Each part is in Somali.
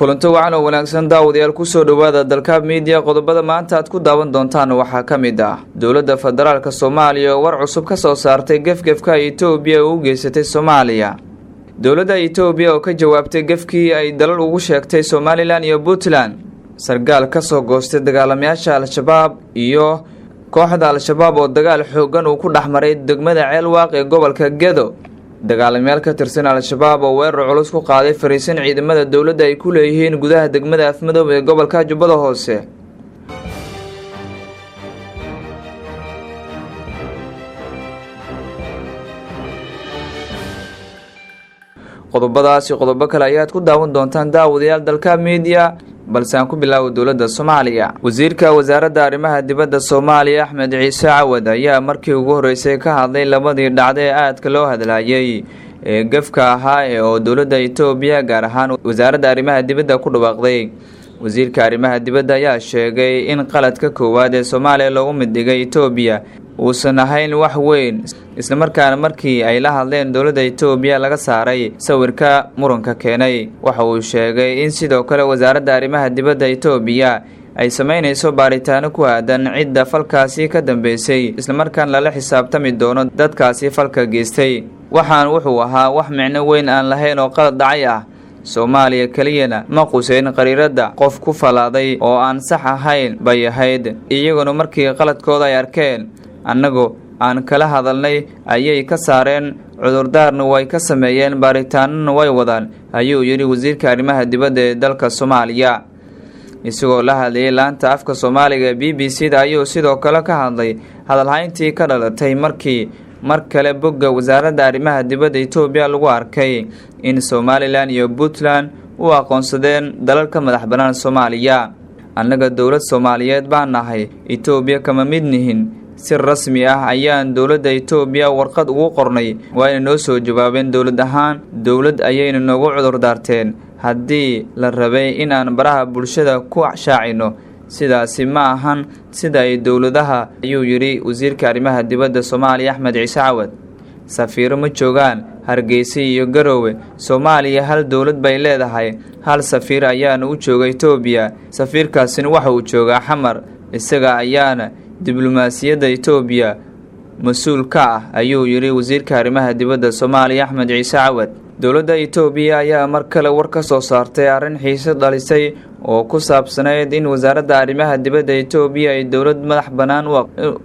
kulanto wacan oo wanaagsan daawadayaal ku soo dhawaada dalka media qodobada maanta aad ku daawan doontaan waxaa ka mid ah dowladda federaalka Soomaaliya oo war cusub ka soo saartay gefgefka Itoobiya oo u geysatay Soomaaliya. dowladda Itoobiya oo ka jawaabtay gefkii ay dalal ugu sheegtay Somaliland iyo Puntland. sargaal ka soo goostay dagaalamayaasha Al-Shabaab iyo kooxda Al-Shabaab oo dagaal xoogan uu ku dhaxmaray degmada Ceelwaaq ee gobolka Gedo. dagaalamayaal ka tirsan Al-Shabaab oo weerar culus ku qaaday fariisin ciidamada dowladda ay ku leeyihiin gudaha degmada Afmadow ee gobolka Jubbada Hoose. qodobadaasi qodobo kale ayaad ku daawan doontaan daawadayaal dalka media balse aan ku bilaabo dowladda Soomaaliya. wasiirka wasaaradda arrimaha dibadda Soomaaliya Axmed Ciise Cawad ayaa markii ugu horeysay ka hadlay labadii dhacdo ee aadka loo hadlayay ee gafka ahaa oo dowladda Itoobiya gaar ahaan wasaaradda arrimaha dibadda ku dhawaaqday. wasiirka arrimaha dibadda ayaa sheegay in qaladka koowaad ee Soomaaliya loogu mid dhigay Itoobiya uusan ahayn wax weyn isla markaana markii ay la hadleen dowladda Itoobiya laga saaray sawirka muranka keenay. waxa uu sheegay in sidoo kale wasaaradda arrimaha dibadda Itoobiya ay sameynayso baaritaano ku aadan cidda falkaasi ka dambeysay isla markaana lala xisaabtami doono dadkaasi falka geystay. waxaan wuxuu ahaa wax micno weyn aan lahayn oo qalad dhacay ah. Soomaaliya kaliyana ma quseyn qariirada qof ku falaaday oo aan sax ahayn bay ahayd iyaguna markii qaladkooda ay arkeen annagu aan kala hadalnay ayay ka saareen cudurdaarna way ka sameeyeen baaritaanna way wadaan ayuu yiri wasiirka arrimaha dibadda ee dalka Soomaaliya. isagoo la hadlayay laanta afka Soomaaliga BBC-da ayuu sidoo kale ka hadlay hadalhayntii ka dhalatay markii mar kale bogga wasaaradda arrimaha dibadda Itoobiya lagu arkay in Somaliland iyo Puntland u aqoonsadeen dalalka madax bannaan Soomaaliya. annaga dowlad Soomaaliyeed baan nahay Itoobiya kama mid nihin si rasmi ah ayaan dowladda Itoobiya warqad ugu qornay waana noo soo jawaabeen dowlad ahaan dowlad ayayna noogu cudur daarteen haddii la rabay in aan baraha bulshada ku shaacino sidaasi ma ahan sida ay dowladaha ayuu yiri wasiirka arrimaha dibadda Soomaaliya Axmed Ciise Cawad. safiiro ma joogaan Hargeysa iyo Garowe. Soomaaliya hal dowlad bay leedahay hal safiir ayaana u jooga Itoobiya safiirkaasina waxa uu joogaa Xamar isaga ayaana diblomaasiyadda Itoobiya mas'uul ka ah ayuu yiri wasiirka arrimaha dibadda Soomaaliya Axmed Ciise Cawad. dowladda Itoobiya ayaa mar kale war ka soo saartay arrin xiisad dhalisay oo ku saabsaneyd in wasaaradda arrimaha dibadda Itoobiya ay dowlad madax bannaan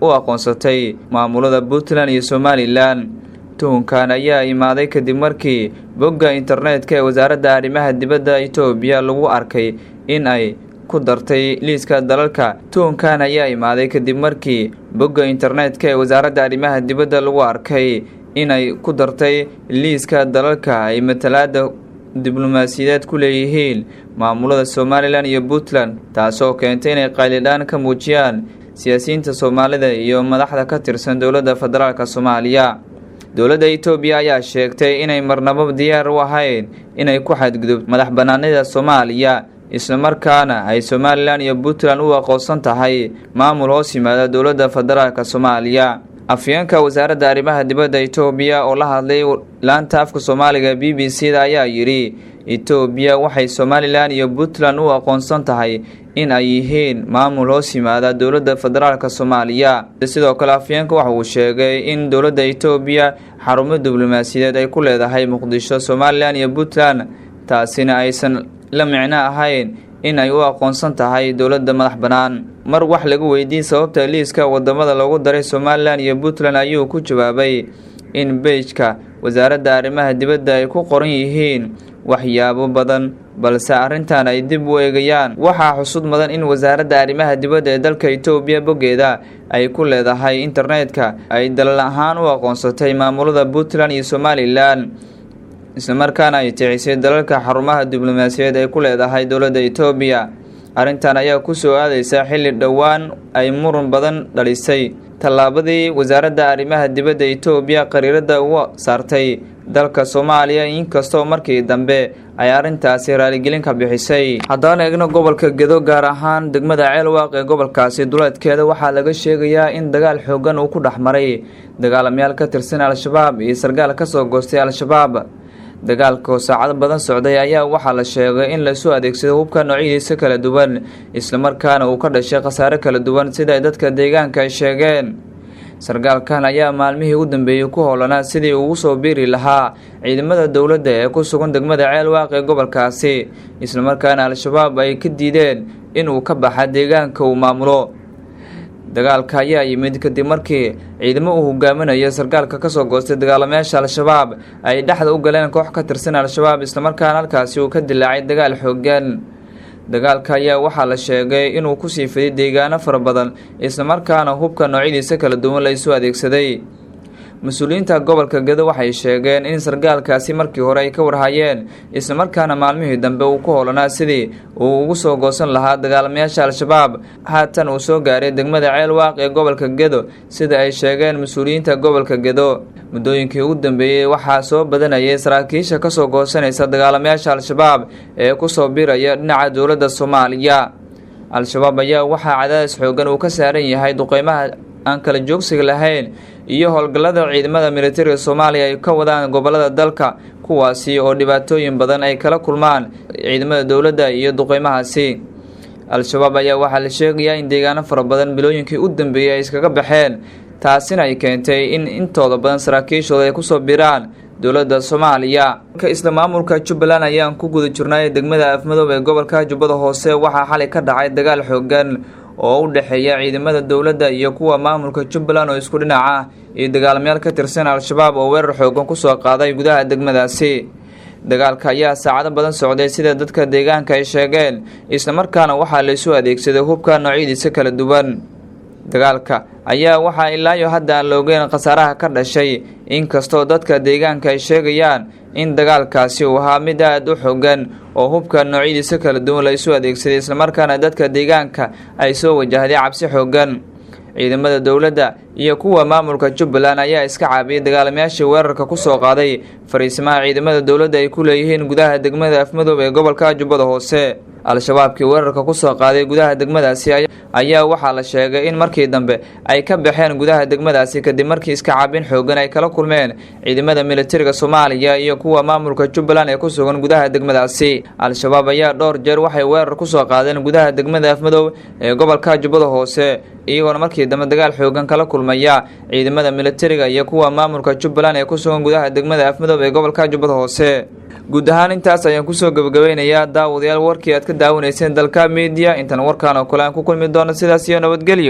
u aqoonsatay maamulada Puntland iyo Somaliland. tuhunkan ayaa imaaday kadib markii bogga internetka ee wasaaradda arrimaha dibadda Itoobiya lagu arkay in ay ku dartay liiska dalalka. tuhunkan ayaa imaaday kadib markii bogga internetka ee wasaaradda arrimaha dibadda lagu arkay in ay ku dartay liiska dalalka ay matalaada diblomaasiyadeed ku leeyihiin maamulada Somaliland iyo Puntland taasoo keentay inay qaylidaan ka muujiyaan siyaasiyiinta Soomaalida iyo madaxda ka tirsan dowladda federaalka Soomaaliya. dowladda Itoobiya ayaa sheegtay inay marnaba diyaar u ahayn inay ku xadgudubto madax bannaanida Soomaaliya isla markaana ay Somaliland iyo Puntland u aqoonsan tahay maamul hoos yimaada dowladda federaalka Soomaaliya. afyeenka wasaaradda arrimaha dibadda Itoobiya oo la hadlay laanta afka Soomaaliga BBC-da ayaa yiri Itoobiya waxay Somaliland iyo Puntland u aqoonsan tahay in ay yihiin maamul hoos yimaada dowladda federaalka Soomaaliya. sidoo kale afyeenka waxa uu sheegay in dowladda Itoobiya xarumo diblomaasiyadeed ay ku leedahay Muqdisho, Somaliland iyo Puntland taasina aysan la micno ahayn in ay u aqoonsan tahay dowladda madax bannaan. mar wax lagu weydiin sababta liiska wadamada loogu daray Somaliland iyo Puntland ayuu ku jawaabay in page-ka wasaaradda arrimaha dibadda ay ku qoran yihiin waxyaabo badan balse arrintan ay dib u eegayaan. waxaa xusud mudan in wasaaradda arrimaha dibadda ee dalka Itoobiya boggeeda ay ku leedahay internetka ay dalal ahaan u aqoonsatay maamulada Puntland iyo Somaliland isla markaana ay ticisay dalalka xarumaha diblomaasiyadeed ay ku leedahay dowladda Itoobiya. arrintan ayaa ku soo aadaysa xilli dhowaan ay muran badan dhalisay tallaabadii wasaaradda arrimaha dibadda Itoobiya qariirada uga saartay dalka Soomaaliya inkastoo markii dambe ay arrintaasi raaligelin ka bixisay. haddaan eegno gobolka Gedo gaar ahaan degmada Ceelwaaq ee gobolkaasi duleedkeeda waxaa laga sheegayaa in dagaal xoogan uu ku dhaxmaray dagaalamayaal ka tirsan Al-Shabaab iyo sargaal ka soo goostay Al-Shabaab. dagaalka oo saacado badan socday ayaa waxaa la sheegay in lasoo adeegsado hubka noocyadiisa kala duwan isla markaana uu ka dhashay khasaare kala duwan sida dadka deegaanka ay sheegeen. sargaalkan ayaa maalmihii u dambeeyay ku howlanaa sidii uu ugu soo biiri lahaa ciidamada dowladda ee ku sugan degmada Ceelwaaq ee gobolkaasi isla markaana al-shabaab ay ka diideen in uu ka baxa deegaanka uu maamulo. dagaalka ayaa yimid kadib markii ciidamo uu hogaaminayo sargaalka ka soo goostay dagaalamayaasha al-shabaab ay dhexda u galeen koox ka tirsan al-shabaab isla markaana halkaasi uu ka dilaacay dagaal xooggan. dagaalka ayaa waxaa la sheegay inuu ku sii fiday deegaano fara badan isla markaana hubka noocyadiisa kala duwan la isu adeegsaday. mas-uuliyiinta gobolka Gedo waxay sheegeen in sargaalkaasi markii hore ay ka warhayeen isla markaana maalmihii dambe uu ku howlanaa sidii uu ugu soo goosan lahaa dagaalamayaasha al-shabaab haatan uu soo gaaray degmada Ceelwaaq ee gobolka Gedo sida ay sheegeen mas-uuliyiinta gobolka Gedo. muddooyinkii ugu dambeeyay waxaa soo badanayay saraakiisha ka soo goosanaysa dagaalamayaasha al-shabaab ee ku soo biiraya dhinaca dowladda Soomaaliya. al-shabaab ayaa waxaa cadaadis xooggan uu ka saaran yahay duqeymaha aan kala joogsiga lahayn iyo howlgallada ciidamada militariga Soomaaliya ay ka wadaan gobolada dalka kuwaasi oo dhibaatooyin badan ay kala kulmaan ciidamada dowladda iyo duqeymahaasi. al-shabaab ayaa waxaa la sheegayaa in deegaano fara badan bilooyinkii u dambeeyay ay iskaga baxeen taasina ay keentay in intooda badan saraakiishooda ay kusoo biraan dowladda Soomaaliya. isla maamulka Jubbaland ayaan ku guda jirnay degmada Afmadow ee gobolka Jubbada Hoose waxaa xalay ka dhacay dagaal xooggan oo u dhaxeeya ciidamada dowladda iyo kuwa maamulka Jubbaland oo isku dhinac ah iyo dagaalamayaal ka tirsan al-shabaab oo weerar xooggan ku soo qaaday gudaha degmadaasi. dagaalka ayaa saacado badan socday sida dadka deegaanka ay sheegeen isla markaana waxaa la isu adeegsaday hubka noocyadiisa kala duwan. dagaalka ayaa waxaa ilaa iyo hadda aan la ogeyn khasaaraha ka dhashay inkastoo dadka deegaanka ay sheegayaan in dagaalkaasi uu ahaa mid aad u xooggan oo hubka noocyadiisa kala duwan la isu adeegsaday isla markaana dadka deegaanka ay soo wajahday cabsi xooggan. ciidamada dowladda iyo kuwa maamulka Jubbaland ayaa iska caabiyay dagaalamayaashii weerarka ku soo qaaday fariisimaha ciidamada dowladda ay ku leeyihiin gudaha degmada Afmadow ee gobolka Jubbada Hoose. al-shabaabkii weerarka ku soo qaaday gudaha degmadaasi ayaa waxaa la sheegay in markii dambe ay ka baxeen gudaha degmadaasi kadib markii iska caabin xooggan ay kala kulmeen ciidamada militariga Soomaaliya iyo kuwa maamulka Jubbaland ee ku sugan gudaha degmadaasi. al-shabaab ayaa dhowr jeer waxay weerar ku soo qaadeen gudaha degmada Afmadow ee gobolka Jubbada Hoose iyagoona markii dambe dagaal xooggan kala kulmaya ciidamada militariga iyo kuwa maamulka Jubbaland ee ku sugan gudaha degmada Afmadow ee gobolka Jubbada Hoose. guud ahaan intaas ayaan kusoo gabagabeynayaa daawadayaal warkii aad ka daawanayseen dalka media intaan warkaan oo kale aan ku kulmi doono sidaas iyo nabadgelyo.